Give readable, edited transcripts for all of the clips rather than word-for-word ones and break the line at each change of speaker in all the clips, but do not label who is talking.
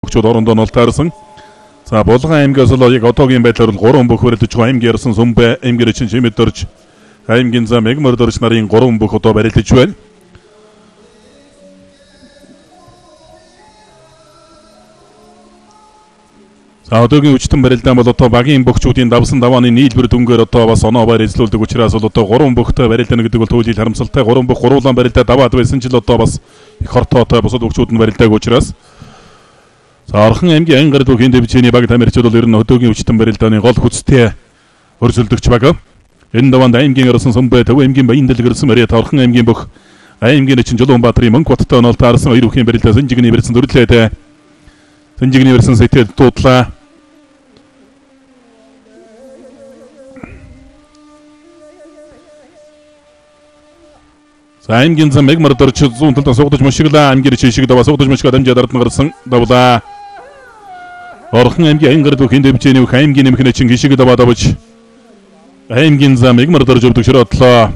бөхчүүд орондоо нь таарсан. За Булган аймгаас л яг одоогийн байдлаар 3 бүх барилдаж байгаа аймгийн ярьсан Сүмбэ аймгийн чинь Чимэдэрж аймгийн зам Мегмөрдөрч нарын 3 бүх одоо барилдаж байна. За одоогийн өчтөн барилдаан бол одоо багийн бөхчүүдийн давсан давааны нийлбэр дүнгээр одоо бас оноо байр эзлүүлдэг учраас бол одоо 3 бөхтэй барилдаана гэдэг бол түүний харамсалтай 3 бүх гуруулан барилдаа даваад байсан ч л одоо бас их хортоотой бусад бөхчүүд нь барилдааг учраас за Орхон аймгийн Ангар бүхийн дэвжээний баг тамирчид бол ер нь одоогийн өчтөн барилдааны гол хүчтэй өрсөлдөгч баг. Энэ даваанд аймгийн арсан Сүмбэ Төв аймгийн Баян дэлгэрсэн Мариат Орхон аймгийн бүх аймгийн чинь Жолоонбаатарын Мөнхбаттай онол таарсан 2 бүхийн барилдаа Сэнжигний барьсан дүрлээд Сэнжигний барьсан сэтэд дуудлаа. За аймгийн зам Мегмөрдөрч зүүн талдаа сугдаж мушиглаа аймгийн шиг даваа сугдаж мушгаа дамжаад ард нь гарсан давлаа. Орхон аймгийн Ангар бүхийн дэвжээний аймгийн нэмхнэ чин гişиг даваа давж аймгийн зам Мегмөрдөрч өвдөг широодлоо.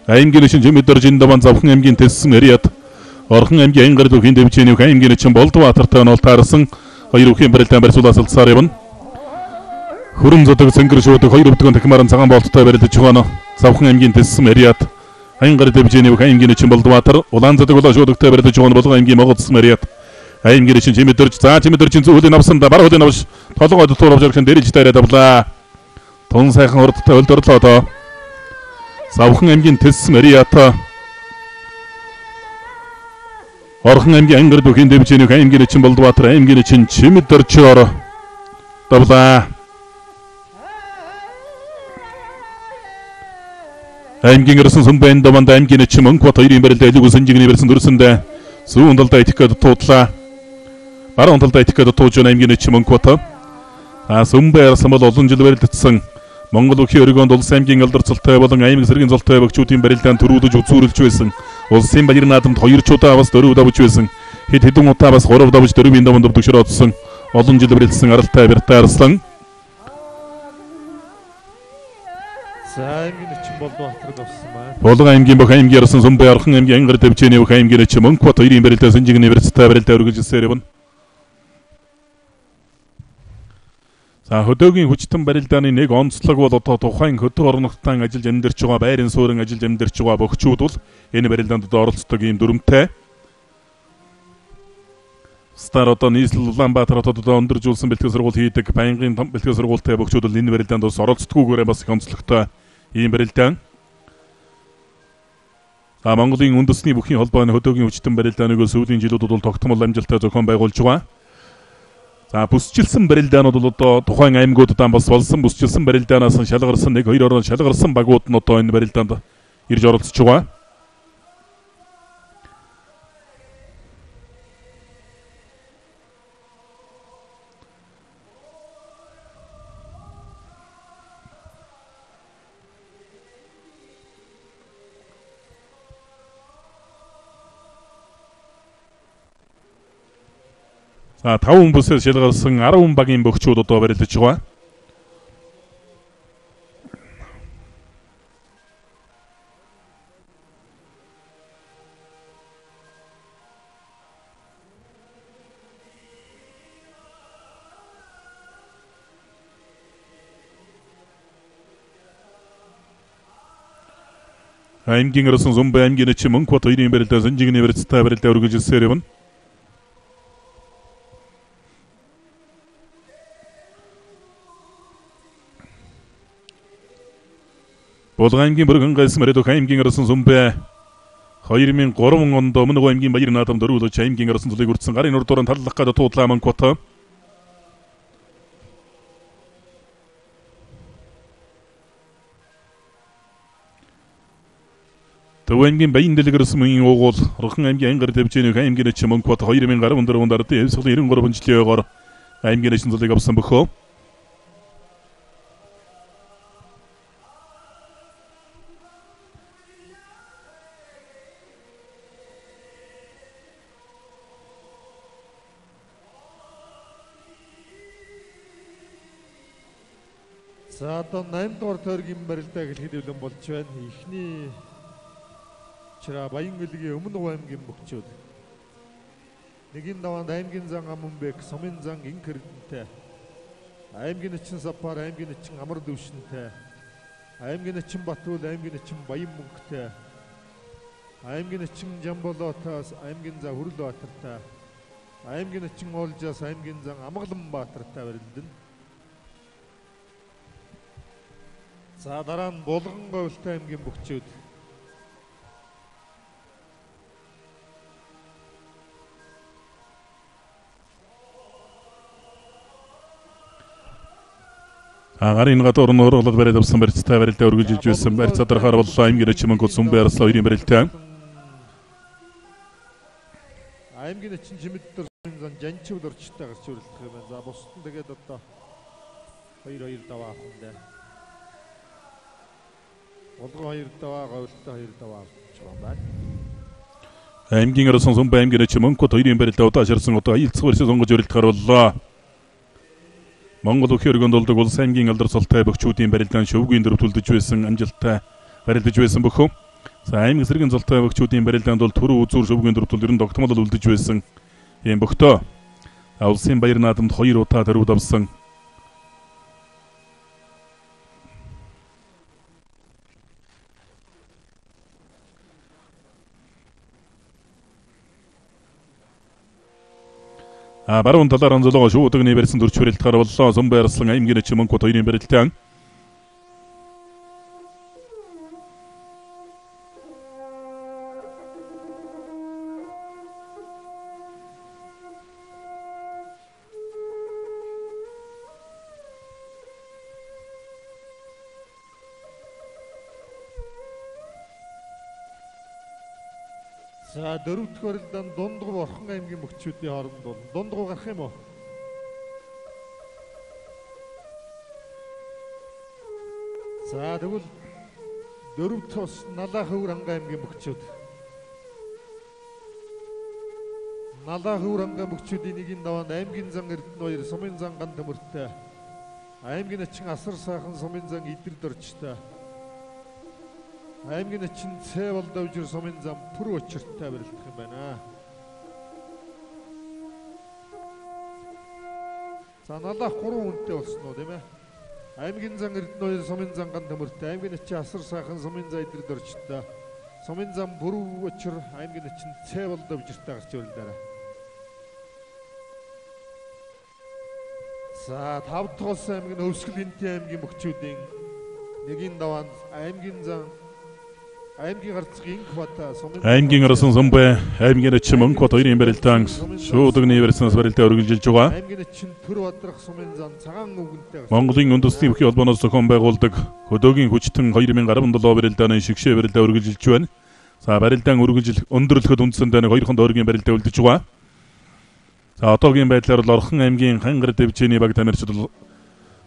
Аймгийн шин Чимэдэрж энэ даваан завхан аймгийн Тэссэн Мариат Орхон аймгийн Ангар бүхийн дэвжээний аймгийн чин Болдбаатартай онол таарсан 2 бүхийн барилдаан барьсуулаас алцсаар явна. Хүрэн зодог цэнгэр шуудаг 2 өвдгөн тахмааран цагаан болттой барилдаж байгаа нь завхан аймгийн Тэссэн Мариат Ангар дэвжээний аймгийн чин Болдбаатар улаан зодог болоо шуудагтай барилдаж байгаа нь Булган аймгийн Моготс Мариат аймгийн чин Чимэдэрж за Чимэдэржийн зөвхөн авсан да бараг хөдөө навш толгойд туурж ирэх нь дэрэлж дайраад авлаа. Тун сайхан урдтай өлдөрлөө доо. Завхан аймгийн Тэссэн Мариат Орхон аймгийн Ангар бүхийн дэвжээний аймгийн чин Болдбаатар аймгийн чин Чимэдэрж давлаа. аймгийн арсан Сүмбэ даваанд аймгийн чин Мөнхбат 2-ын барилдаа элэг Сэнжигний барьсан дүрсэндээ зүүн талдаа итгэхэд туудлаа. Баруун талдаа итгэхэд тууж аймгийн чин Мөнхбат Сүмбэ арсан бол олон жил барилдсан Монгол бүхий өргөнд улс аймгийн алдар цолтой болон аймаг сэргийн цолтой бөгчүүдийн барилдаанд төрүүлж үзүүлж байсан. Улсын баяр наадамд 2 чудаа бас 4 давж байсан. Хэд хэдэн удаа бас 3 давж 4-ийн даванд өвдөгшөрөөдсөн. Олон жил барилдсан аралтай Бэртэй Арслан.
За аймгийн чин Болдбаатарт авсан байна.
Булган аймгийн бүх аймгийн арсан Сүмбэ Орхон аймгийн Ангар дэвжээний бүх аймгийн чин Мөнхбат 2-ын барилдаа Сэнжигний барьцтай барилдаа өргөжсөөр явна. За хөдөөгийн хүчтэн барилдааны нэг онцлог бол одоо тухайн хөдөө орногтон ажиллаж амьдарч байгаа байрын суурин ажиллаж амьдарч байгаа бөхчүүд бол энэ барилдаанд оролцдог ийм дүрмтэй. Стар одоо нийслэл Улаанбаатар хотод одоо өндөржүүлсэн бэлтгэл сургууль хийдэг байнгын бэлтгэл сургуультай бөхчүүд бол энэ барилдаанд бас оролцдоггүйгээр бас их онцлогтой ийм барилдаан. За Монголын үндэсний бүхий холбооны хөдөөгийн хүчтэн барилдааныг сүүлийн жилүүдэд бол тогтмол амжилттай зохион байгуулж байгаа. За бүсчилсэн барилдаанууд бол одоо тухайн аймагуудад бас болсон бүсчилсэн барилдаанаас шалгарсан 1-2 орон шалгарсан багууд нь одоо энэ барилдаанд ирж оролцож байгаа. За 5 бүсээс шалгарсан 10 багийн бөхчүүд одоо барилдаж байгаа. аймгийн арсан Сүмбэ аймгийн чин Мөнхбат 2-ын барилдаа Сэнжигний барьцтай барилдаа өргөжсөөр явна. Булган аймгийн Бүргэн гайсан Мариат аймгийн арсан Сүмбэ 2003 онд өмнө аймгийн баяр наадамд өрүүлж аймгийн арсан цолыг үрдсэн гарын урдууран таллах гадаа туудлаа Мөнхбат. Төв аймгийн Баян дэлгэрсэн мөн уугуул Орхон аймгийн Ангар дэвжээний аймгийн чин Мөнхбат 2014 онд ардын эвсгэл 93 жилийн аймгийн чин цолыг авсан бөхөө.
За одоо 8 дугаар тойргийн барилдааг хэлэхэд бэлэн болж байна. Эхний Баян өлгийн өмнө аймгийн бөхчүүд Нэгийн даваанд аймгийн зан Аманбек, сумын зан Инх Эрдэнэтэй. Аймгийн эчин Сапар, аймгийн эчин Амар Дэвшинтэй. Аймгийн эчин Батүл, аймгийн эчин Баян Мөнгөтэй. Аймгийн эчин Жамболоотоос аймгийн зан Хүрлбаатартай. Аймгийн эчин Олжаас аймгийн зан Амгаланбаатартай барилдана. За дараа нь Булган говьлтай аймгийн бөхчүүд.
Гарын гадуур нь оруулаад бариад авсан барьцтай барилдаа өргөжж байсан барьц задрахаар боллоо аймгийн эчмэн гүцэн байрлал хоёрын барилтаа.
Аймгийн эчин Жимэдтэр зан Жанчивл орчтой гарч өрөлдөх юм байна. За бусд нь тэгээд одоо 2-2 даваа авах юм даа. Булган 2 даваа, говьлтай 2 даваа авч байгаа юм байна.
Аймгийн арсан Сумбай аймгийн эчмэн гот хоёрын барилдаа удааширсан одоо айлцгаарс сонгож өрөлдөхөр боллоо. Монгол өхөргөнд болдог улс аймгийн алдар цолтой бөхчүүдийн барилдаан шөвгийн дөрөв төлдөж байсан амжилттай барилдаж байсан бөхөө. За аймгийн сэргийн цолтой бөхчүүдийн барилдаанд бол түрүү үзүүр шөвгийн дөрөв төлдөр нь тогтмол үлдэж байсан юм бөхтөө. Улсын баяр наадамд 2 удаа дөрөвд авсан. Баруун талаар онцлогоо шуудагны барьсан төрч барилдахаар боллоо. Сумбай арслан аймгийн эчмэн гот хоёрын барилтаа.
За дөрөвдүгээр барилдаанд Дундгов Орхон аймгийн бөхчүүдийн хооронд бол Дундгов гарах юм уу? За тэгвэл дөрөвд тус Налахөвөр аймгийн бөхчүүд. Налахөвөр аймгийн бөхчүүдийн нэгийн даваанд аймгийн зан Эрдэнэ 2, сумын зан Ган Төмөртэй. Аймгийн эчин Асар сайхан, сумын зан Идэрд орчтой. Аймгийн эчин Цэвал Давжир, сумын зам Пүр очирттай барилдах юм байна. За Налах 3 хүнтэй болсон уу тийм ээ? Аймгийн зан Эрдэнэ 2, сумын зан Ган Төмөртэй. Аймгийн эчин Асар сайхан, сумын зан Идэрд орчтой. Сумын зам Пүр очир, аймгийн эчин Цэвал Давжиртай гарч өрөлдөрөө. За 5 дахь улс аймгийн Өвсгөл Хинтээ аймгийн бөхчүүдийн нэгийн даваанд аймгийн зан аймгийн арсан Сумбай аймгийн эчмэн гот хоёрын барилдаан шуудагны барьснаас барилдаа өргөжлж байгаа. Аймгийн эчин Төр Бадрах, сумын зан Цагаан өвгөнтэй.
Монголын үндэсний бүхий холбооноос зохион байгуулдаг хөдөөгийн хүчтэн 2017 барилдааны шигшээ барилдаа өргөжлж байна. За барилдаан өргөжл өндөрлөхөд үндсэндээ 2 тойргийн барилдаа үлдэж байгаа. За одоогийн байдлаар бол Орхон аймгийн Хангар дэвжээний баг тамирчид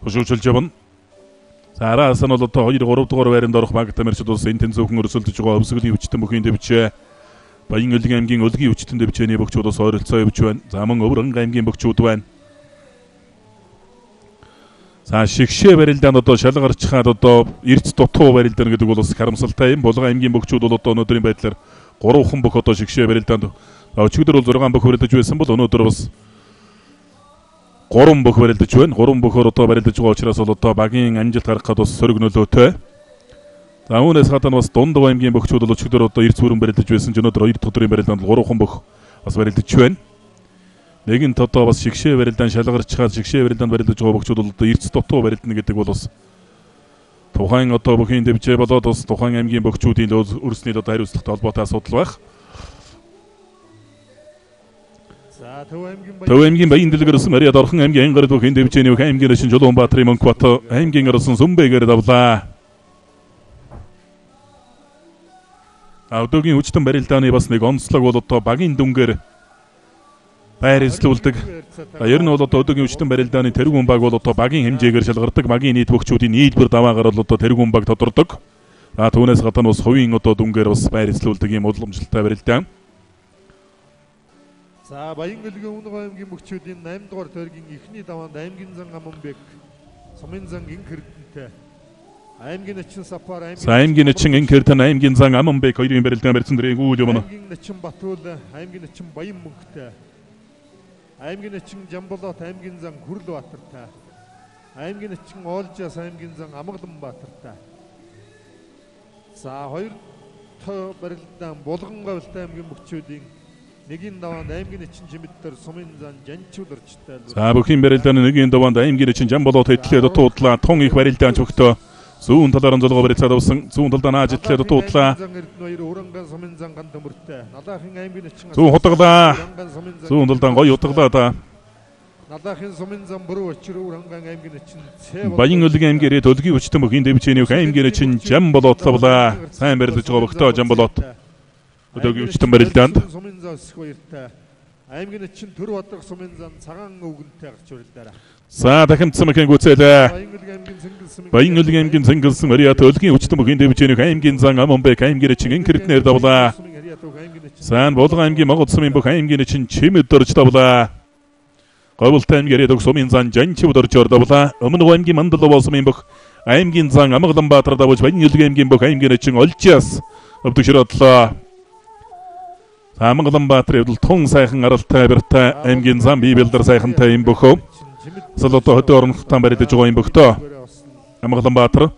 хөшөөжлж явна. За араас нь бол одоо 2-3 дугаар байранд орох баг тамирчид улс энэ тэнцүүхэн өрсөлдөж байгаа. Өвсгөлийн хүчтэн бүхийн дэвжээ. Баян өлгийн аймгийн өлгийн хүчтэн дэвжээний бөхчүүд бас ойролцоо явж байна. За мөн Өвөрнг аймгийн бөхчүүд байна. За шигшээ барилдаанд одоо шалгарч хаад одоо эрц дутуу барилдаан гэдэг бол бас харамсалтай юм. Булган аймгийн бөхчүүд бол одоо өнөөдрийн байдлаар 3 хүн бөх одоо шигшээ барилдаанд өчигдөр бол 6 бөх барилдаж байсан бол өнөөдөр бас 3 бөх барилдаж байна. 3 бөхөөр одоо барилдаж байгаа учраас бол одоо багийн амжилт гарах гээд бас сөрөг нөлөөтэй. За үүнээс гадна бас Дундгов аймгийн бөхчүүд бол өчигдөр одоо эрц бүрэн барилдаж байсан ч өнөөдөр 2 дахь өдрийн барилдаанд 3 хүн бөх бас барилдаж байна. Нэгэнт одоо бас шигшээ барилдаан шалгарч хаад шигшээ барилдаанд барилдаж байгаа бөхчүүд бол одоо эрц дутуу барилдана гэдэг бол бас тухайн одоо бүхийн дэвжээ болоод бас тухайн аймгийн бөхчүүдийн өрсний одоо хариуцлагатай холбоотой асуудал байх. Төв аймгийн Баян дэлгэрсэн Мариад Орхон аймгийн Ангар бүхийн дэвжээний аймгийн эчин Жулуунбаатарын Мөнхбат аймгийн арсан Сүмбэгээр давлаа. Одоогийн хүчтэн барилдааны бас нэг онцлог бол одоо багийн дүнгээр байр эзлүүлдэг. Ер нь бол одоо одоогийн хүчтэн барилдааны тэргүүн баг бол одоо багийн хэмжээгээр шалгардаг. Багийн нийт бөхчүүдийн нийлбэр даваагаар бол одоо тэргүүн баг тодордог. Түүнээс гадна бас хувийн одоо дүнгээр бас байр эзлүүлдэг юм уламжлалтай барилдаан.
За Баян өлгийн Өмнөг аймгийн бөхчүүдийн 8 дугаар тойргийн эхний даваанд аймгийн зан Аманбек, сумын зан Инх Эрдэнэтэй. Аймгийн эчин Сапар,
аймгийн эчин Инх Эрдэнэ, аймгийн зан Аманбек хоёрын барилдаан барьсан дэрийг үйл явна.
Аймгийн эчин Батүл, аймгийн эчин Баян Мөнгөтэй. аймгийн эчин Жамболот аймгийн зан Хүрлбаатартай. аймгийн эчин Оолжас аймгийн зан Амгаланбаатартай. За 2 барилдаан Булган гавьтай аймгийн мөчүүдийн нэгийн даваанд аймгийн эчин Жимэдтэр сумын зан Жанчууларчтай.
За бүхэн барилдааны нэгийн даваанд аймгийн эчин Жамболот хэтлээ дутуудлаа тун их барилдаан чөгтөө зүүн талаар нь зулгоо барилцаад авсан зүүн талдаа нааж хэтлээ дутуудлаа зүүн хутгалаа зүүн талдаа гоё утгалаа да
Надахын сумын зам бүрөө очруу Уранган аймгийн эчин
Баян өлгийн аймгийн ирээд өлгийн өчтөн бүхийн дэвчээний аймгийн эчин Жамболот тавлаа сайн барилдаж байгаа бохтой Жамболот өлгийн өчтөн барилдаанд
сумын зам баяртай аймгийн эчин Төр Бадрах сумын зам цагаан өвгөнтэй гарч барилдаараа.
За дахимдсан мөхийн гүцээлээ Баян өлгийн аймгийн зэнгэлсэн Мариат өлгийн өчтөн бүхийн дэвчээний аймгийн зан Амонбек аймгийн эчин Инкертнэр тавлаа Сайн Булган аймгийн Могод сумын бүх аймгийн эчин Чимэдэрч тавлаа Говьлтай аймгийн ирээд сумын зан Жанчуудорч ордовлаа. Өмнө аймгийн Мандалов сумын бүх аймгийн зан Амгаланбаатар давж Баян өлгийн аймгийн бүх аймгийн эчин Олжиас өвдөшрөдлөө. Амгаланбаатар эвдэл тун сайхан аралтай барьтай аймгийн зан Бибелдэр сайхантай юм бөхөө. Солото хөдөө орнотон барьдаж байгаа юм бөхтөө. Амгаланбаатар.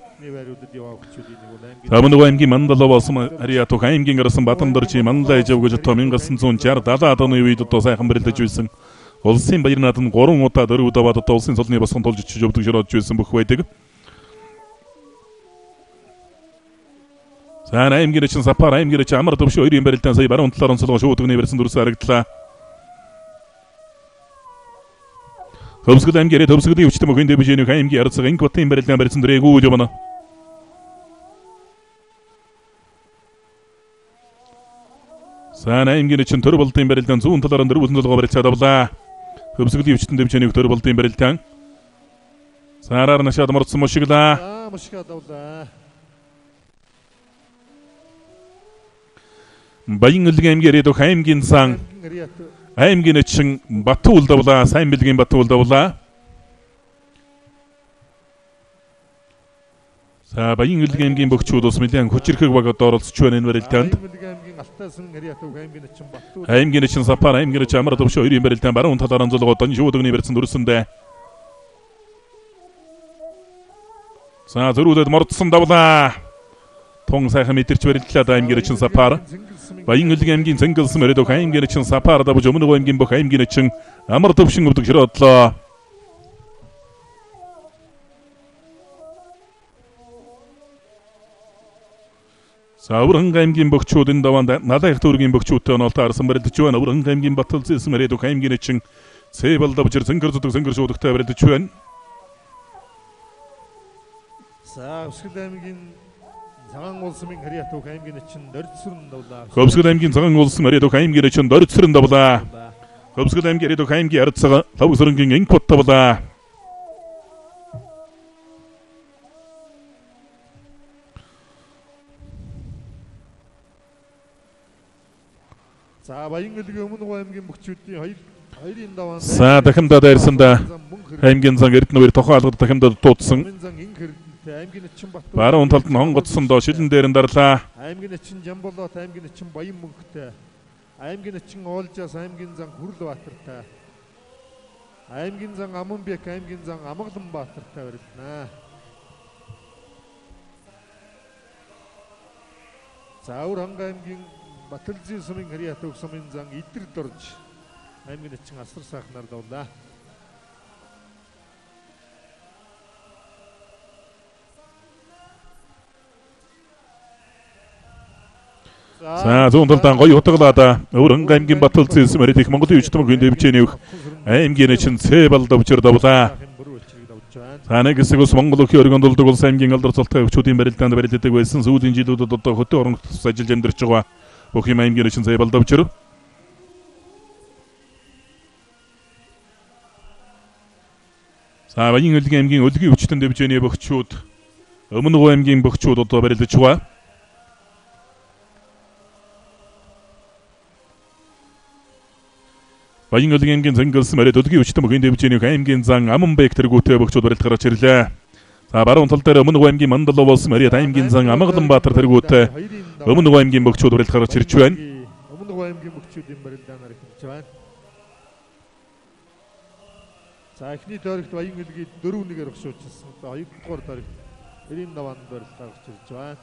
Өмнө аймгийн Мандалов сум Ариатух аймгийн гарсан Батандорчи Мандалай жавгож одоо 1960 70 оны үед одоо сайхан барьдаж байсан. Улсын баяр наадам 3 удаа 4 удаа бод одоо улсын цолны босгон тулж очиж өвдөг широод байсан бүх байдаг. За аймгийн эчин Сапар аймгийн эчин Амар төвш 2-ын барилдаан сая баруун талаар онцлогоо шуудганы барьсан дүрс харагдлаа. Төвсгөл аймгийн төвсгөлийн өвчтөн бүхэн дэвжээний аймгийн арцаг Инкбатын барилдаан барьсан дөрэгүү явна. За аймгийн эчин Төр болдын барилдаан зүүн талаар нь дөрвөн толгой барилцаад авлаа. Төвсгөлийн өвчтөн дэвчээний Төр болдын барилдаан. Сараар нашаад морцсон мушиглаа.
Мушгаад авлаа.
Баян өлгийн аймгийн ирээд аймгийн сан аймгийн эчин Батуулд авлаа. Сайн бэлгийн Батуулд авлаа. За Баян өлгийн аймгийн бөхчүүд ус нэлээд хүчирхэг баг одоо оролцож байна энэ барилдаанд. Аймгийн эчин Сапар аймгийн эчин Амар төвш 2-ын барилдаан баруун талаар нь зулгоо дон шуудганы барьсан дүрсэндээ. За зөрүүлээд мордсон давлаа. Тун сайхан мэдэрч барилдлаа аймгийн эчин Сапар. Баян өлгийн аймгийн Зэнгэлсэн мөрөд аймгийн эчин Сапар давж өмнө аймгийн бүх аймгийн эчин Амар төвшин өвдөг широодлоо. За Уранган аймгийн бөхчүүдийн даваанд Налайх төвөргийн бөхчүүдтэй онолтой арсан барилдаж байна. Уранган аймгийн Баталзээс мөрөд аймгийн эчин Цэбал давж зэнгэр зүдэг зэнгэр шуудагтай барилдаж байна.
За Өсгөл аймгийн Цагаан улсын Хариатух аймгийн эчин Дорцсөрн давлаа.
Өсгөл аймгийн Цагаан улсын Хариатух аймгийн эчин Дорцсөрн давлаа. Өсгөл аймгийн Хариатух аймгийн Арцаг Лавсөрнгийн Инкбат давлаа.
За Баян өлгийн Өмнө аймгийн бөхчүүдийн хоёрын даваанд
За дахимдаа дайрсанда аймгийн зан Эрдэнэвэр тохоо алгад дахимдаа дуудсан.
аймгийн эчин Батбаян
Баруун талд нь хонгоцсон доо шилэн дээр нь дарлаа.
аймгийн эчин Жамболот аймгийн эчин Баян мөнгөтэй аймгийн эчин Оолжас аймгийн зан Хүрлбаатартай аймгийн зан Амонбек аймгийн зан Амгаланбаатартай барилдана. За Уранган аймгийн Баталзын сумын Хариатух сумын зан Идэрд орж аймгийн эчин Асар сайхнаар давлаа.
За зүүн талдаа гоё утгалаа. Уранган аймгийн Баталзын мөрөд их Монголын өвчтөн бүхэн дэвчээний аймгийн эчин Цэбал давчир давлаа. За нэг хэсэг ус Монгол өхий өргөнд дулдаг улс аймгийн алдар цолтой өвчүүдийн барилдаанд барилдадаг байсан. Сүүлийн жилүүдэд одоо хөтөө орон нутгад ажиллаж амьдарч байгаа. Бүх юм аймгийн эчин Цэбал давчир. За Баян өлгийн аймгийн өлгийн өвчтөн дэвжээний бөхчүүд Өмнө аймгийн бөхчүүд одоо барилдаж байгаа. Баян өлгийн аймгийн Зэнгэлсэн мөрөд өлгийн өвчтөн бүхэн дэвжээний аймгийн зан Амонбек тэргүүтэй бөхчүүд барилдаж гарч ирлээ. За баруун тал дээр Өмнө аймгийн Мандалов улсын Мариат аймгийн зан Амгаланбаатар тэргүүтэй Өмнө аймгийн бөхчүүд барилдаж гарч ирж байна.
Өмнө аймгийн бөхчүүдийн барилдаанаар эхэлж байна. За эхний дөрөгт Баян Илгийг 4-1-ээр өгшөөжилсөн. Одоо 2 дугаар дөрөгт 98 дөрөлт гаргаж ирж байна.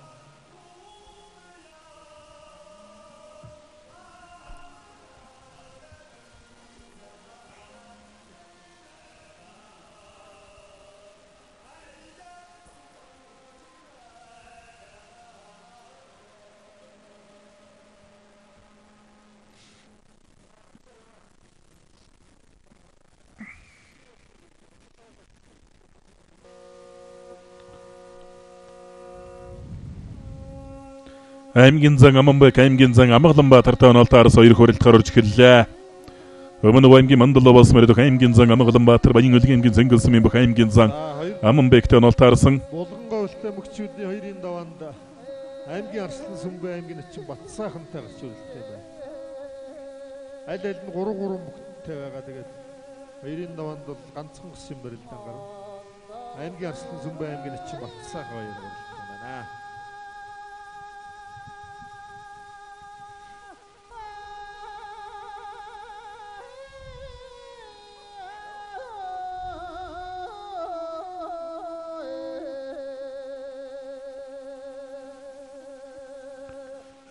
Аймгийн зан Аманбек аймгийн зан Амгаланбаатартай онолтоороос 2 хүрэлтгээр орж эхэллээ. Өмнөд аймгийн Мандаловоос мөрөдөх аймгийн зан Амгаланбаатар Баян Илгийн аймгийн Зэнгэлсэн бүх аймгийн зан Аманбектэй онолтоорсон.
Булгангой өлтэй мөгчүүдийн 2-ын даваанд аймгийн Арслан Сүмбэ аймгийн Эчин Батсайхантай гарч ирэлтэй байна. Аль аль нь 3-3 мөгттэй байгаа. Тэгээд 2-ын даваанд бол ганцхан гис юм барилдан гарна. Аймгийн Арслан Сүмбэ аймгийн Эчин Батсайхан 2 хүрэлтэй байна.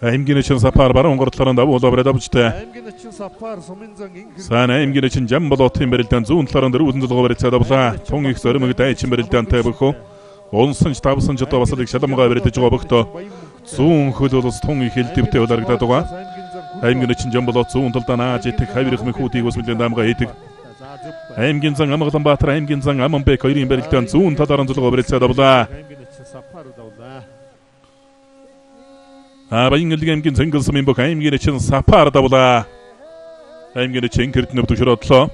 Аймгийн Эчин Сапар баруун гурлаараа давуу давжтай.
Аймгийн Эчин Сапар сумын зан инхэр.
Сайн аймгийн Эчин Жамболотын барилдаан зүүн талаараа дөрвөн зулгоо барилцаад авлаа. Тун их зоримог дайчин барилдаантай бөхөө. Унсанч тавсанч одоо бас их шаламгаа барилдаж байгаа бөхтөө. Зүүн хөл улс тун их хэлдэвтэй улаарагдаад байгаа. Аймгийн Эчин Жамболот зүүн талдаа нааж идэх хавирх мэхүүдийг ус мэлэн даамгаа хийдэг. Аймгийн зан Амгаланбаатар аймгийн зан Аманбек 2-ын барилдаан зүүн талаараа зулгоо барилцаад авлаа.
Аймгийн Эчин Сапар давлаа.
Баян Илгийн аймгийн Зэнгэлсэн бүх аймгийн Эчин Сапар давлаа. Аймгийн Эчин Кэрдэн өвдөшрөдлөө.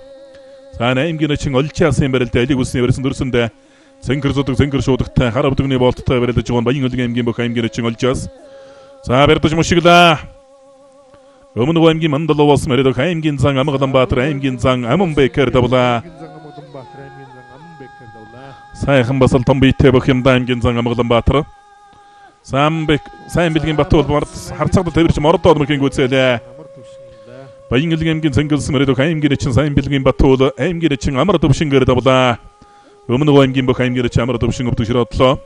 Сайн аймгийн Эчин Олчаасын барилдаа элиг үсний барьсан дөрсөндөө Зэнгэр зудаг Зэнгэр шуудагтай хар өвдөгний болттой барилдаж байгаа Баян Илгийн аймгийн бүх аймгийн Эчин Олчаас. За барьдаж мушиглаа. Өмнөд аймгийн Мандаловоос мөрөдөх аймгийн зан Амгаланбаатар аймгийн зан Аманбекээр давлаа. Сайхан басал том биетэй бүх юмдаа аймгийн зан Амгаланбаатар. Сайн бэлгийн Батуул харцагд төвөрч мордоод мөрхийн гүцээлээ. Баян Илгийн аймгийн Зэнгэлсэн мөрөдөх аймгийн Эчин сайн бэлгийн Батуул аймгийн Эчин амар төвшингээр давлаа. Өмнөд аймгийн бүх аймгийн Эчин амар төвшин өвдөшрөдлөө.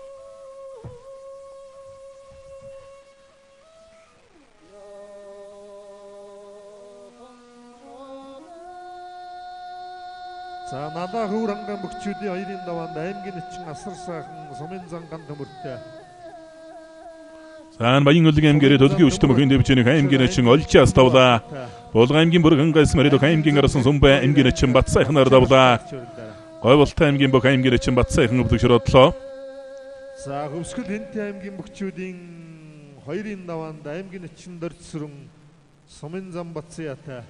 За надаа хөвөр ангаан мөгчүүдийн 2-ын даваанд аймгийн Эчин асар сайхан сумын зан ган төмөртэй.
Сайн Баян Илгийн аймгийн төлгийн өчтөм өхөн дэвчэнийг аймгийн Эчин Олчаас давлаа. Булган аймгийн Бүргэн гайс мөрөдөх аймгийн Арслан Сүмбэ аймгийн Эчин Батсайханаар давлаа. Гойволтой аймгийн бүх аймгийн Эчин Батсайхан өвдөшрөдлөө.
За Хөвсгөл Хэнтэй аймгийн мөгчүүдийн 2-ын даваанд аймгийн Эчин Дорцсүрэн сумын зан Батсаяатай.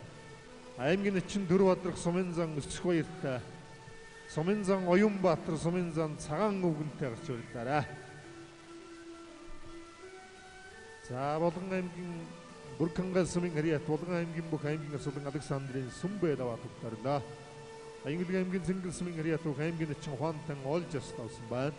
Аймгийн Эчин Дөрвадрах сумын зан Өсгбаяртай. Сумын зан Оюнбаатар сумын зан Цагаан өвгөнтэй гарч ирлээ. За Булган аймгийн Бүркангай сумын хариат Булган аймгийн бүх аймгийн асуулан Александрийн Сүмбэ даваа тогтоорлоо. Баян Илгийн аймгийн Зэнгэл сумын хариат бүх аймгийн Эчин Хуантан Олжас тавсан байна.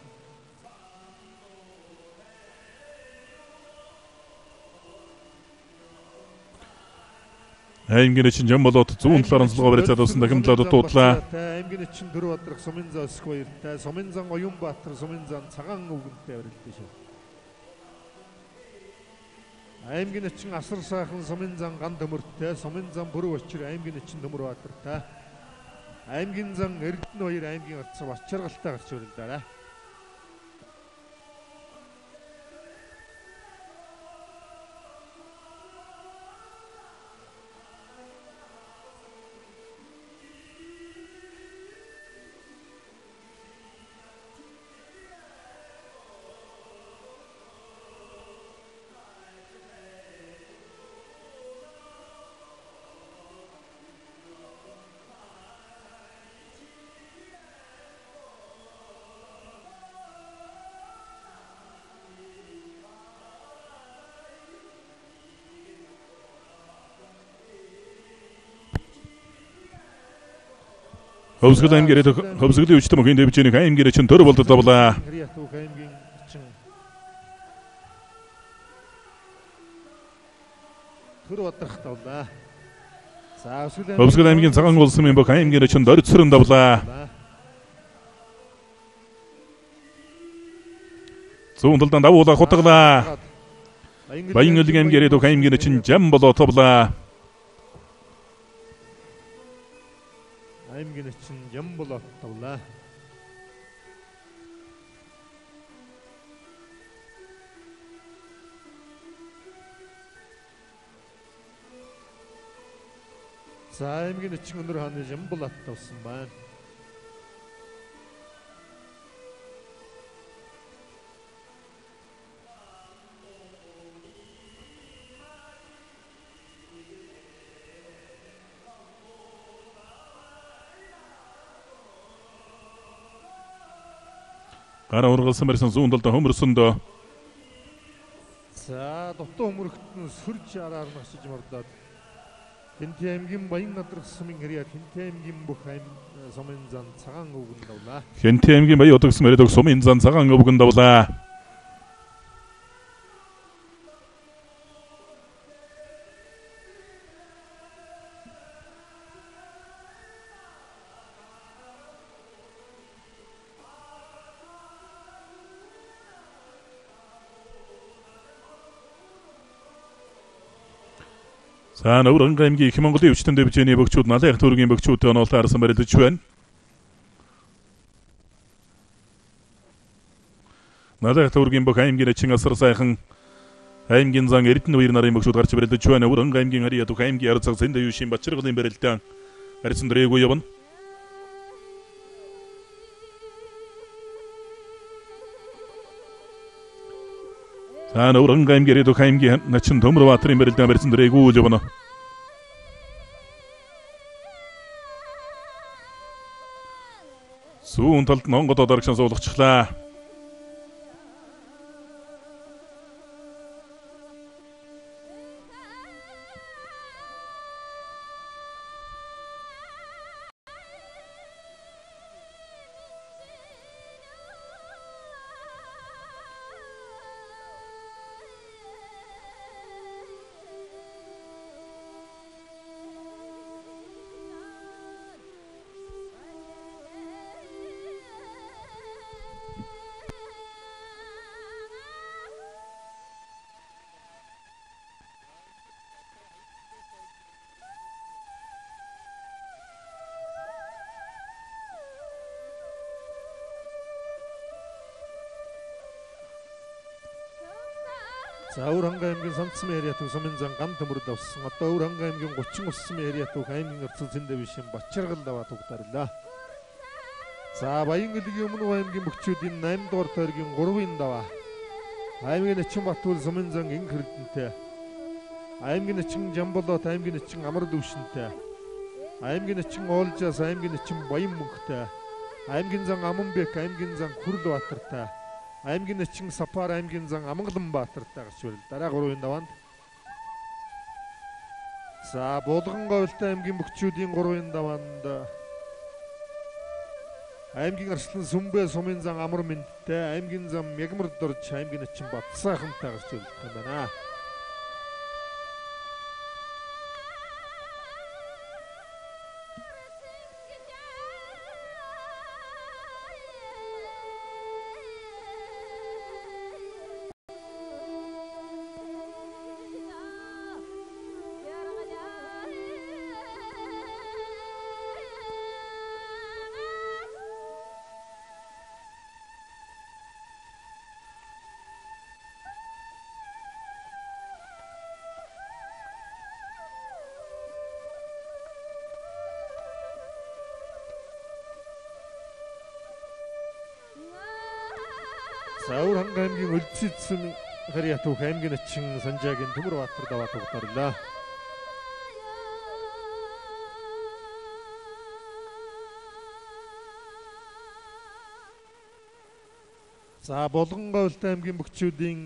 Аймгийн Эчин Жамболот зүүн талаар онцлогоо барилцаад авсан дахимдлаад дуудлаа.
Аймгийн Эчин Дөрвадрах сумын зан Өсгбаяртай, сумын зан Оюнбаатар сумын зан Цагаан өвгөнтэй барилдаж шүү. Аймгийн Эчин асар сайхан сумын зан ган төмөртэй, сумын зан Бүрэг Очир аймгийн Эчин Төмөрбаатартай. Аймгийн зан Эрдэнэ 2 аймгийн Арцав Ачаргалтай гарч ирлээ.
Хөвсгөл аймгийн Хөвсгөлийн өчтөм өхөн дэвчэнийг аймгийн Эчин төр болдод давлаа.
Төр бодрох давлаа. За
Хөвсгөл аймгийн Цагаан улсын бүх аймгийн Эчин Дорцсүрэн давлаа. Зүүн талдан давуулаа хутгалаа. Баян өлгийн аймгийн ирээдүйн аймгийн чин жам болоо тоглоо.
аймгийн чин жам болоо тоглоо. За аймгийн чин өнөр хааны жам болоо тавсан байна.
Гара ургалсан барьсан зүүн талд хөмөрсөнд.
За дутуу хөмөрөгтөн сүрж араар насж мордоод Хинтээ аймгийн баян надрах сумын хэрэг Хинтээ аймгийн бүх сумын зан цагаан өвгөн давлаа.
Хинтээ аймгийн баян удагсан ирээдүйн сумын зан цагаан өвгөн давлаа. За Нөврөнгө аймгийн их Монголын өвчтөн дэвжээний бөгчүүд Налайх төргийн бөгчүүдтэй онолтой харсан барилдаж байна. Налайх төргийн бүх аймгийн чин асар сайхан аймгийн зан Эрдэнэ баяр нарын бөгчүүд гарч барилдаж байна. Нөврөнгө аймгийн Харьяа дөх аймгийн Арцаг Сэндэ юушийн Бачиргалын барилдаан харьсан дрээгүй явна. За Нөврөнгө аймгийн ирээдүйн аймгийн начин Төмөрбаатарын барилдаан барьсан дрээгүй явна. Зүүн талд Монгол дарагшин суулгачлаа. За Өвөрхангай аймгийн Сандсан эриа төв сумын зан ган төмөрд авсан. Одоо Өвөрхангай аймгийн 30 уссан эриа төв аймгийн Арцаг Сэндэ юушийн Бачиргал даваа тугтарлаа. За Баян өлгийн өмнө аймгийн бөгчүүдийн 8 дугаар тойргийн 3-ын даваа. Аймгийн Ичинбатбал сумын зан Инх Эрдэнэтэй. Аймгийн Ичин Жамболот, аймгийн Ичин Амар Дөвшинтэй. Аймгийн Ичин Оолжаас, аймгийн Ичин Баян Мөнхтэй. Аймгийн зан Аманбек, аймгийн зан Хүрлбаатартай. аймгийн Ичин Сапар, аймгийн зан Амгаланбаатартай гарч барил. Дараа 3-ын даваанд. За Булган говьлтай аймгийн бөгчүүдийн 3-ын даваанд аймгийн Арслан Сүмбэ сумын зан Амар Мэндтэй, аймгийн зан Мягмар Дорж, аймгийн Ичин Батсайхантай гарч барил байна. За Өвөрхангай аймгийн Өлцөдсөн Харьяа дөх аймгийн Ичин Санжаагийн Төмөрбаатар даваа тугтарлаа. За Булган говьлтай аймгийн бөгчүүдийн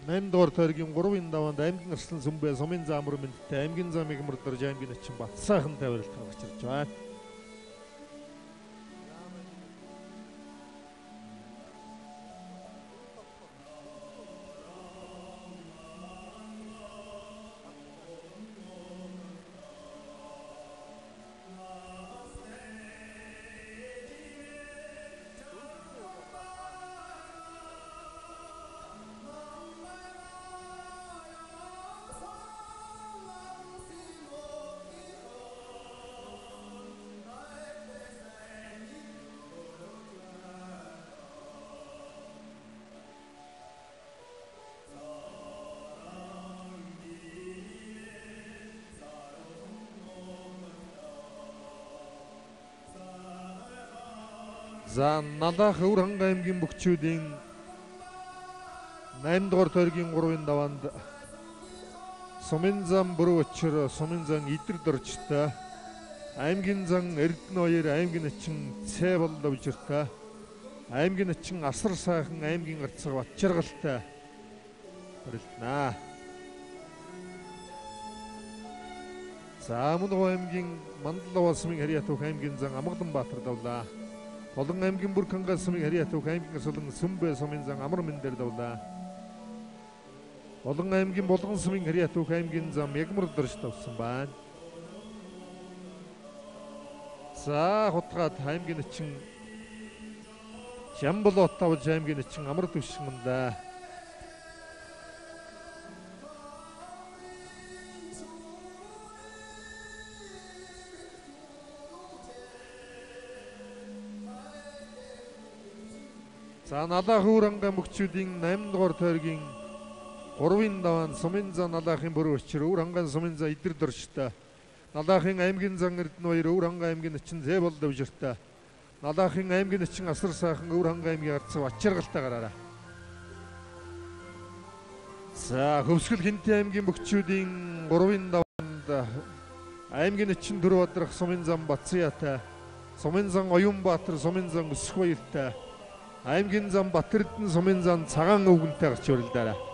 8 дугаар тойргийн 3-ын даваанд аймгийн Арслан Сүмбэ сумын зан Амар Мэндтэй, аймгийн зан Мягмар Дорж, аймгийн Ичин Батсайхантай барилдах учирч байна.
За Налах Өвөрхангай аймгийн бөхчүүдийн 8 дугаар тойргийн 3-ын даваанд Сумын зам Бүрэг Учир, Сумын зам Идэр Доржтой, аймгийн зам Эрдэнэ 2, аймгийн эчин Цэ Боловжиртай, аймгийн эчин Асар сайхан, аймгийн арцаг Батчаргалтай барилдана. За мөн аймгийн Мандалова сумын Харьяатуух аймгийн зам Амгаланбаатар давлаа. Болон аймгийн Бүрканга сумын Харьяатуух аймгийн Солон Сүмбэ сумын зам Амар Мэндэр давлаа. Болон аймгийн Болгон сумын Харьяатуух аймгийн зам Ягмар Дорж давсан байна. За хотгаад аймгийн эчин Жамболот тавж аймгийн эчин Амар төвшмөндөө. За Налах Өвөрхангай мөхчүүдийн 8 дугаар тойргийн 3-ын даваан Сумын зам Налахын Бүрэг Учир, Өвөрхангай Сумын зам Идэр Доржтой, Налахын аймгийн зам Эрдэнэ 2, Өвөрхангай аймгийн эчин Цэ Боловжиртай, Налахын аймгийн эчин Асар сайхан, Өвөрхангай аймгийн арцаг Батчаргалтай гараараа. За Хөвсгөл Хинтээ аймгийн бөхчүүдийн 3-ын даваанд аймгийн эчин Төрөвадрах Сумын зам Бацяатай, Сумын зам Оюнбаатар, Сумын зам Өсгбаяртай, аймгийн зам Батэрдэн, Сумын зам Цагаан өвгөнтэй гарч өрөлдөрөө.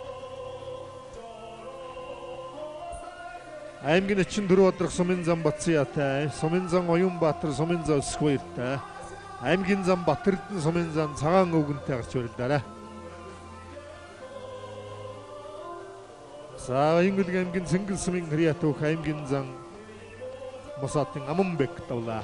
аймгийн эчин Төрөвадрах Сумын зам Бацяатай, Сумын зам Оюнбаатар, Сумын зам Өсгбаяртай, аймгийн зам Батэрдэн, Сумын зам Цагаан өвгөнтэй гарч өрөлдөрөө. За Аянгүлэг аймгийн Цэнгэл сумын Харьяатуух аймгийн зам Мосатын Аманбек давлаа.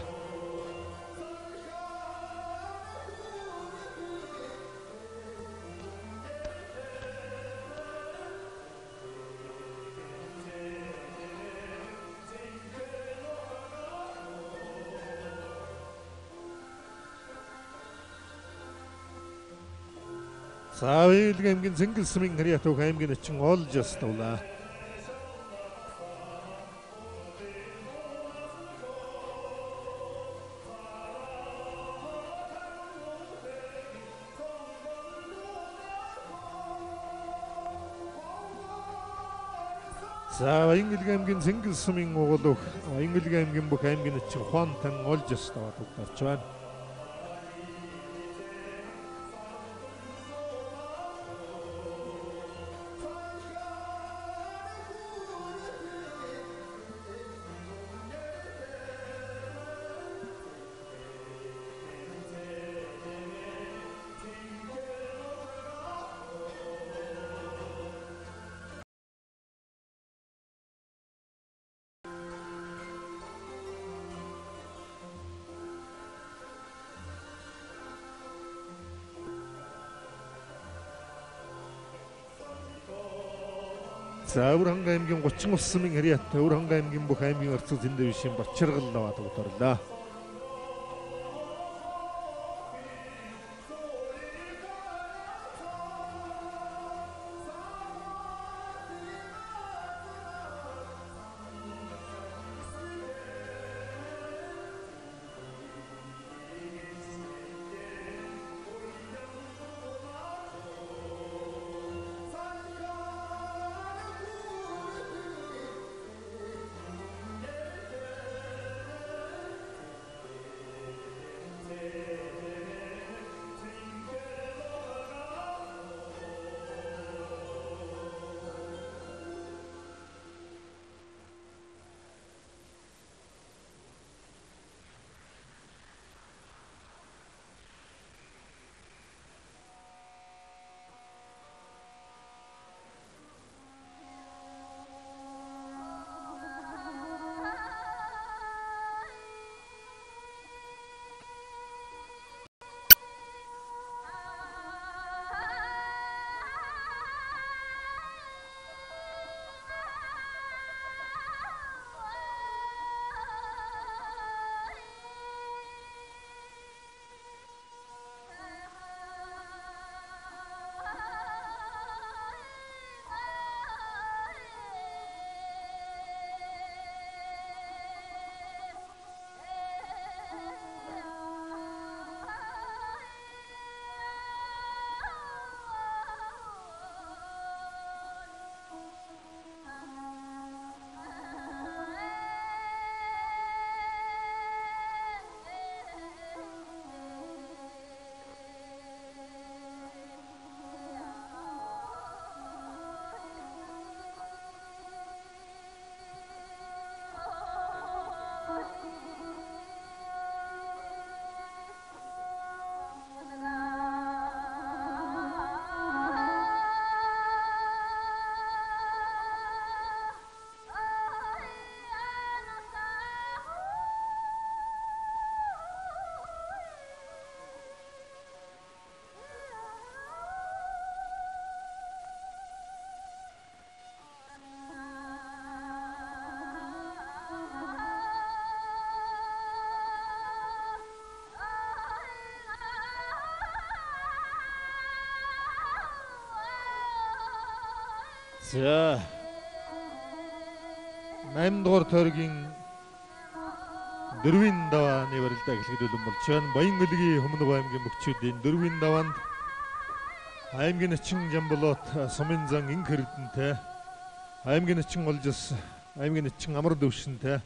За Аянгүлэг аймгийн Цэнгэл сумын Харьяатуух аймгийн эчин Олжос давлаа. За Аянгүлэг аймгийн Цэнгэл сумын Угулуух, Аянгүлэг аймгийн бүх аймгийн эчин Хуантан Олжос даваад угтарч байна. За Өвөрхангай аймгийн 30 ус сумын Харьяаттай, Өвөрхангай аймгийн бүх аймгийн арцаг зэндэ бишийн Батчаргал даваад угтарлаа. За 8 дугаар тойргийн 4-ийн давааны барилдаа эхлэхэд болж байна. Баянгалгийн Хөмнөг аймгийн мөчүүдийн 4-ийн даваанд аймгийн начин Жамболот Сумын зан Инх Эрдэнэтэй, аймгийн начин Олжис, аймгийн начин Амар Дэвшинтэй,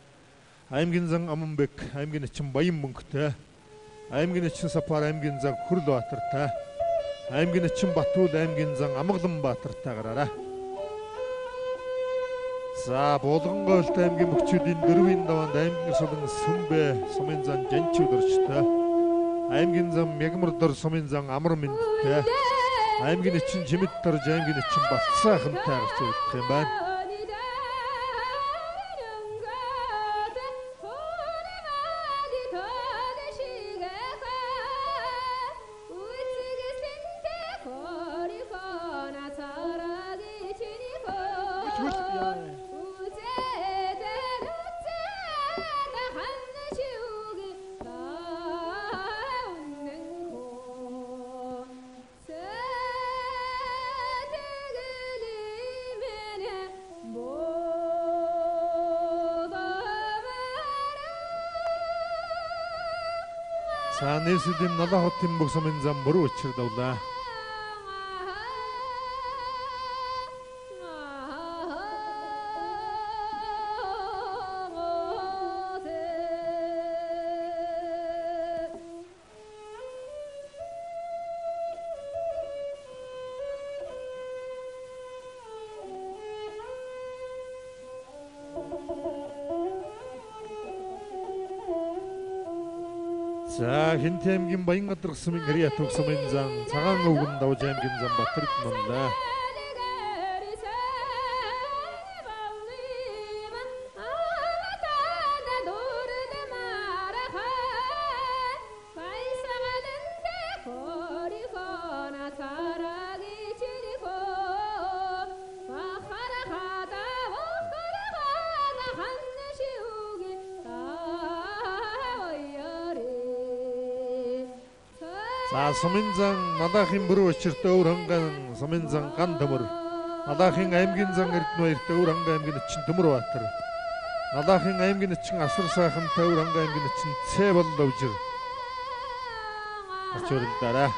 аймгийн зан Аманбек, аймгийн начин Баян Мөнхтэй, аймгийн начин Сапар, аймгийн зан Хүрлбаатартай, аймгийн начин Батуул, аймгийн зан Амгаланбаатартай гараарай. За Булгангойлт аймгийн мөчүүдийн 4-ийн даваанд аймгийн солон Сүмбэ, Сумын зан Жанчууд орчтой, аймгийн зан Мягмардор, Сумын зан Амар Мэндтэй, аймгийн начин Жимэд Дарж, аймгийн начин Батсайхантай гарч ирэх юм байна. За нийслэлийн налаа хотын бүх Сумын зам мөрөө учирдавлаа. За Хинт аймгийн Баянгадр Сумын Гэрья Төг Сумын зан Цагаан өвгөн Давж аймгийн зан Батэрд нунлаа. За Сумын зан Налаахын бүрэн учиртай өвөр ханган Сумын зан Ган Төмөр, Налаахын аймгийн зан Эрдэнэбаяртай өвөр ханган аймгийн начин Төмөрбаатар, Налаахын аймгийн начин Асар Сайхантай өвөр ханган аймгийн начин Цэбол Лавжир гарч ирэлдээрээ.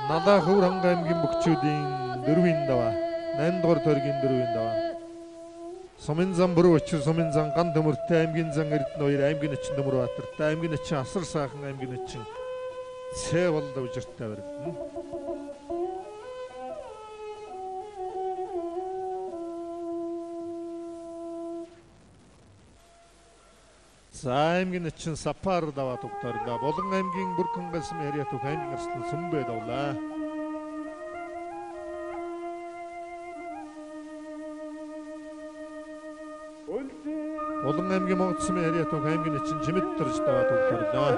Налаах өвөр ханган аймгийн мөчүүдийн 4-ийн даваа 8 дугаар тойргийн 4-ийн даваа Сумын зан бүрэн учир Сумын зан Ган Төмөртэй, аймгийн зан Эрдэнэбаяр, аймгийн начин Төмөрбаатартай, аймгийн начин Асар Сайхан, аймгийн начин Цэбол Лавжиртай барилдана. За аймгийн начин Сапар даваа тогтоорлоо. Булган аймгийн Бүрхэн галсам Яриа Төг аймгийн арслан Сүмбэ давлаа. Булган аймгийн Монгоцсам Яриа Төг аймгийн начин Жимэд Дарж даваа тогтоорлоо.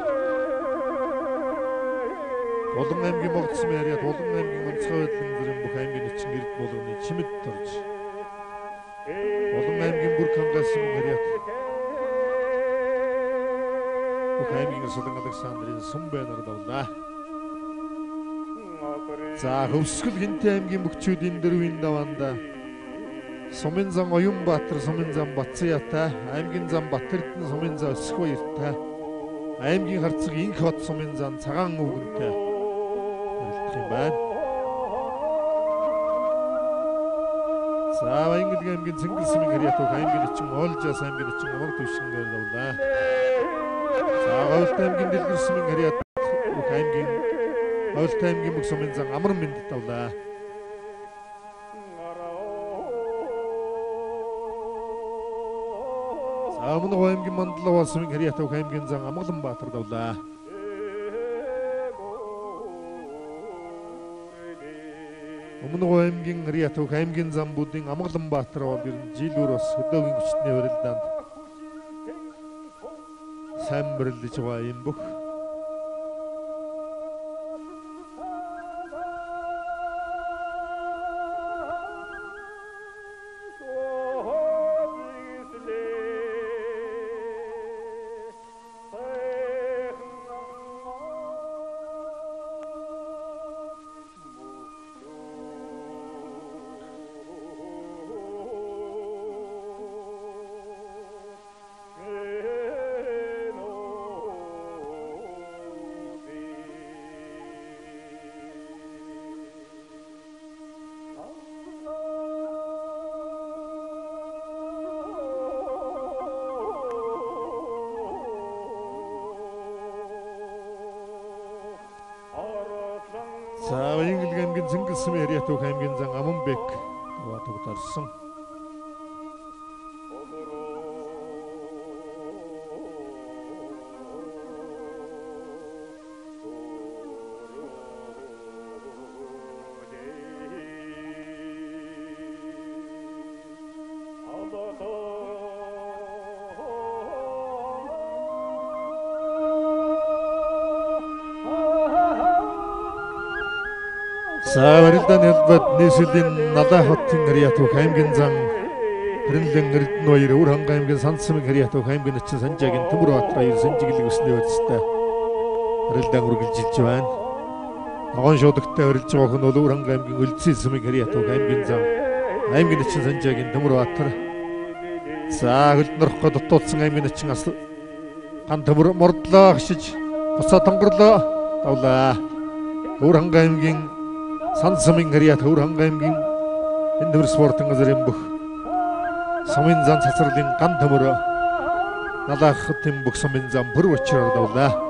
Булган аймгийн Монгоцсам Яриа, Булган аймгийн Онцгой байдлын зэрэг бүх аймгийн начин Эрд булганы Жимэд Дарж. Булган аймгийн Бүрхэн галсам Яриа бүх аймгийн Солон Александрын Сүмбэ нар давлаа. За Хөвсгөл Хинт аймгийн мөчүүдийн 4-ийн даваанд Сумын зан Оюнбаатар, Сумын зан Батцаятай, аймгийн зан Батэрдэн, Сумын зан Өсгбаяртай, аймгийн Харцаг Инх хот Сумын зан Цагаан өвгөнтэй барилдах юм байна. За Баянгалгийн аймгийн Цэнгэл Сумын Гэрья Төг аймгийн начин Олжас, аймгийн начин Амар Дэвшингээр давлаа. За Говьлт аймгийн Дэлгэр Сумын Гэрья Төг аймгийн Говьлт аймгийн бүх Сумын зан Амар Мэнд давлаа. Өмнөг аймгийн Мандлав Сумын Гэрья Төг аймгийн зан Амгаланбаатар давлаа. Өмнөг аймгийн Гэрья Төг аймгийн зан Будын Амгаланбаатар бол ер нь жилүүр бас хөдөөгийн хүчний барилдаанд сайн барилдаж байгаа юм бүх. аймгийн Цэнгэлсэн Яриатуг аймгийн зан Аманбек тогтолсон. Саварилдан хэлбэт нийслэлийн Налаа хотын Яриатуг аймгийн зан Хэрэнлэн Эрдэнэбаяр Өвөр ханга аймгийн Сансмын Яриатуг аймгийн Начин Санжаагийн Төмөр Баатар аяр санжиглэг өснөө өцтэй Хэрэлдэн үргэлжилж байна. Ногоон шуудагтай орилж байгаа хүн бол Өвөр ханга аймгийн Үлдсэн сүмийн Яриатуг аймгийн зан аймгийн Начин Санжаагийн Төмөр Баатар. За хөлднөрөх гол дутуулсан аймгийн Начин асал ган төмөр мордлоо хшиж буцаа тонгорлоо давлаа. Өвөр ханга аймгийн Сансмын Яриатуг Өвөр ханга аймгийн эндвэр спортын газрын бүх сумын зан цацралын ган төмөр Налаа хотын бүх сумын зан бүр очроор давлаа.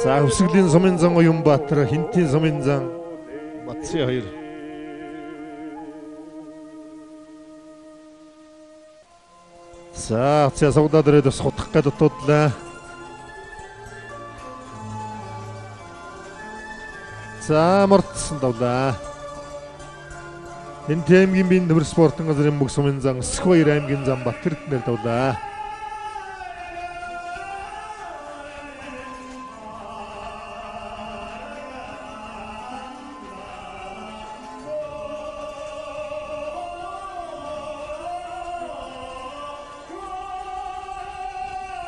За Хөвсгөлийн сумын зан Уянбаатар, Хинтийн сумын зан Батсын хоёр. За цаасаа дээрээ сутгах гэж дутуудлаа. За мартсан давлаа. Хинтийн аймгийн бие төмөр спортын газрын бүх сумын зан Өсгөхбаяр аймгийн зан Батэрднэр давлаа.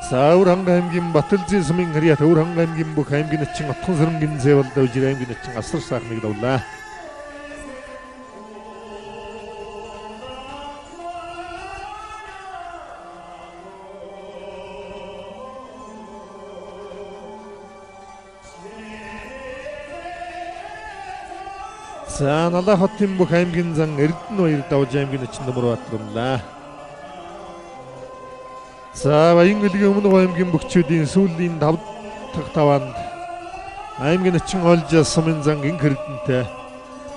За Өвөр ханга аймгийн Батэлзийн сумын Яриатуг Өвөр ханга аймгийн бүх аймгийн Начин Отхон сэрэмгийн Зэвэлд Өвжир аймгийн Начин Асар сайхныг давлаа. За Налаа хотын бүх аймгийн зан Эрдэнэбаяр давж аймгийн Начин Төмөр Баатар. За Баян өлгийн өмнө аймгийн бүхчүүдийн сүүлийн 5 дахь таваанд аймгийн Начин Олж сумын зан Гинх Эрдэнэтэй,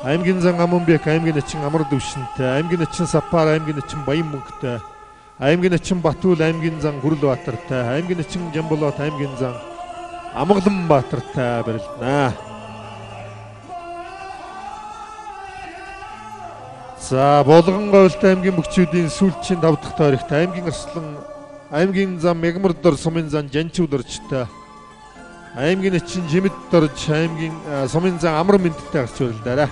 аймгийн зан Аманбек аймгийн Начин Амар Дэвшинтэй, аймгийн Начин Сапар аймгийн Начин Баян Мөнхтэй, аймгийн Начин Батүл аймгийн зан Хүрэл Баатартай, аймгийн Начин Жамболот аймгийн зан Амгалан Баатартай барилдана. За Болгон Говьт аймгийн бүхчүүдийн сүүлчийн 5 дахь тойрогт аймгийн Арслан аймгийн зам Мягмар дор сумын зан Жанчууд дорчтой, аймгийн Начин Жимэд дорж аймгийн сумын зан Амар Мэндтэй гарч барилдаарай.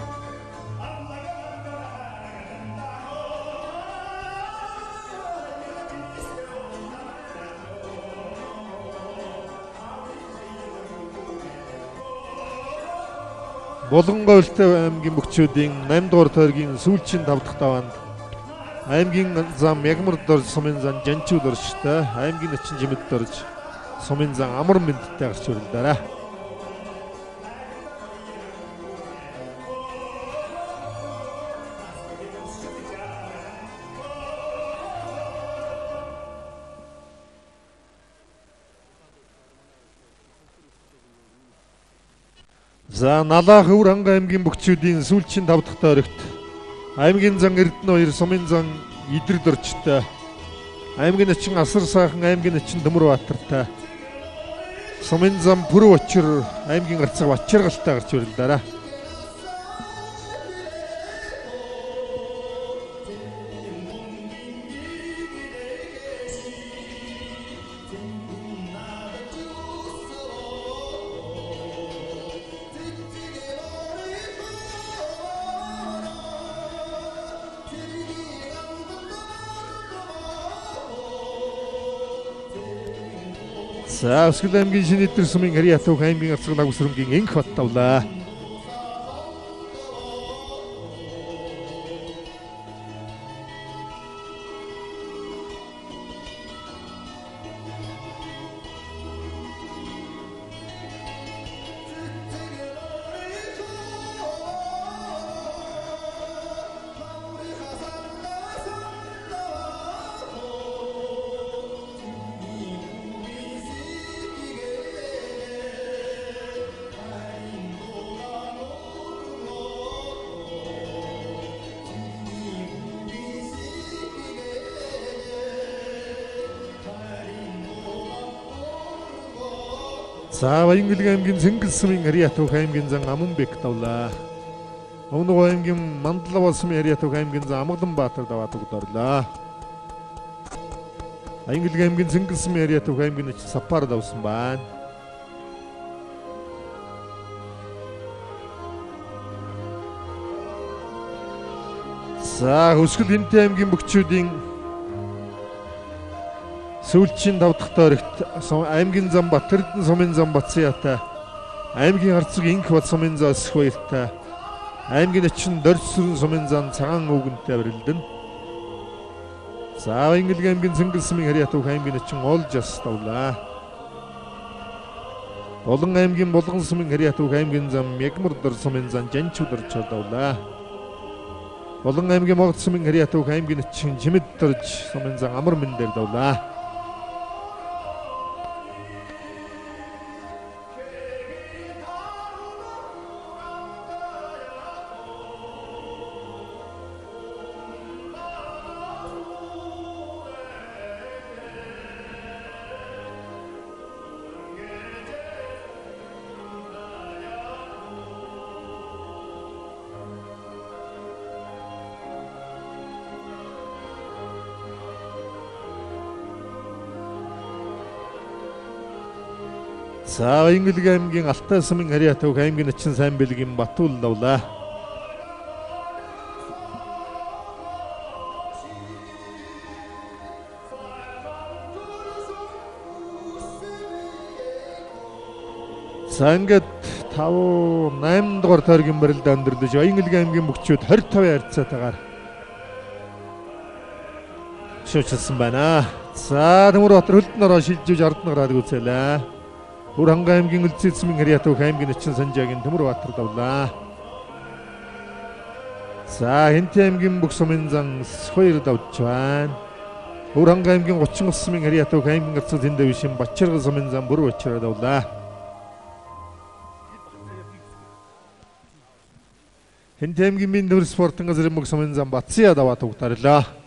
Болгон Говьт аймгийн бүхчүүдийн 8 дугаар тойргийн сүүлчийн 5 дахь таваанд аймгийн зам Мягмар дорж сумын зан Жанчууд дорчтой, аймгийн Начин Жимэд дорж сумын зан Амар Мэндтэй гарч барилдаарай. За Налаа Өвөр ханга аймгийн бүхчүүдийн сүүлчийн 5 дахь тойрогт аймгийн зан Эрдэнэбаяр сумын зан Идэр дорчтой, аймгийн Начин Асар сайхан аймгийн Начин Төмөр Баатартай, сумын зан Пүрэв Очир аймгийн Арцаг Бачиргалтай гарч барилдаарай. За Өсгөл аймгийн Шинэдэр сумын Яриатуг аймгийн Арцаг лагүсрэмгийн Энх бат давлаа. За Баянгүлэг аймгийн Цэнгэл сумын Харьяа Түүх аймгийн зан Аманбек давлаа. Өмнөг аймгийн Мандлав сумын Харьяа Түүх аймгийн зан Амгалан Баатар даваад өгдөрлөө. Баянгүлэг аймгийн Цэнгэл сумын Харьяа Түүх аймгийн Начин Сапар давсан байна. За Хөсгөл Хинтэй аймгийн Бөкчүүдийн сүүлчийн 5 дахь тойрогт аймгийн зам Батэрдэн сумын зам Батсаяатай, аймгийн Харцаг Инх бат сумын зам Өсхбаяртай, аймгийн Начин Доржсүрэн сумын зам Цагаан өвгөнтэй барилдана. За Баянгүлэг аймгийн Цэнгэл сумын Харьяа Түүх аймгийн Начин Олжас давлаа. Булан аймгийн Булган сумын Харьяа Түүх аймгийн зам Ягмар сумын зам Жанчуудорч давлаа. Булан аймгийн Могд сумын Харьяа Түүх аймгийн Начин Жимэд дорж сумын зам Амар Мэндээр давлаа. За Баянгүлэг аймгийн Алтай сумын Харьяа Түүх аймгийн Начин Сайн бэлгийн Батуул давлаа. За ингээд 5-8 дугаар тойргийн барилд өндөрлөж Баянгүлэг аймгийн Бөкчүүд 25 харьцаатайгаар шүүчилсэн байна. За Төмөрбаатар Хөлтөн ороо шилжиж ард нагараад гүйцээлээ. Хурангай аймгийн Үлцэд сумын Харьяа Түүх аймгийн Начин Санжаагийн Төмөрбаатар давлаа. За Хинтэй аймгийн Бүх сумын зан Өсхбаяр давж байна. Хурангай аймгийн 39 сумын Харьяа Түүх аймгийн Гарцал Тэндавишин Бачарга сумын зан Бүр Бачарга давлаа. Хинтэй аймгийн Миндүр спортын газрын Бүх сумын зан Батсаяа даваад өгдөрлөө.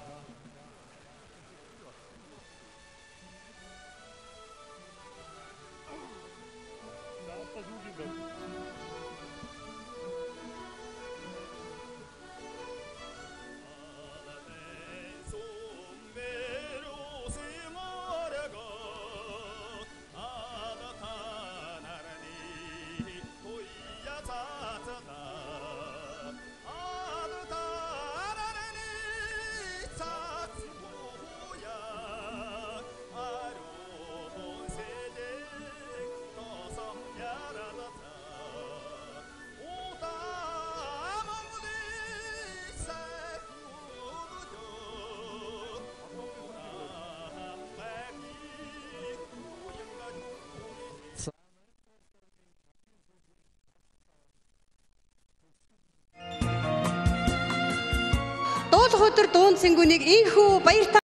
Дуулах өдөр дуун цэнгүүнийг инхүү баяр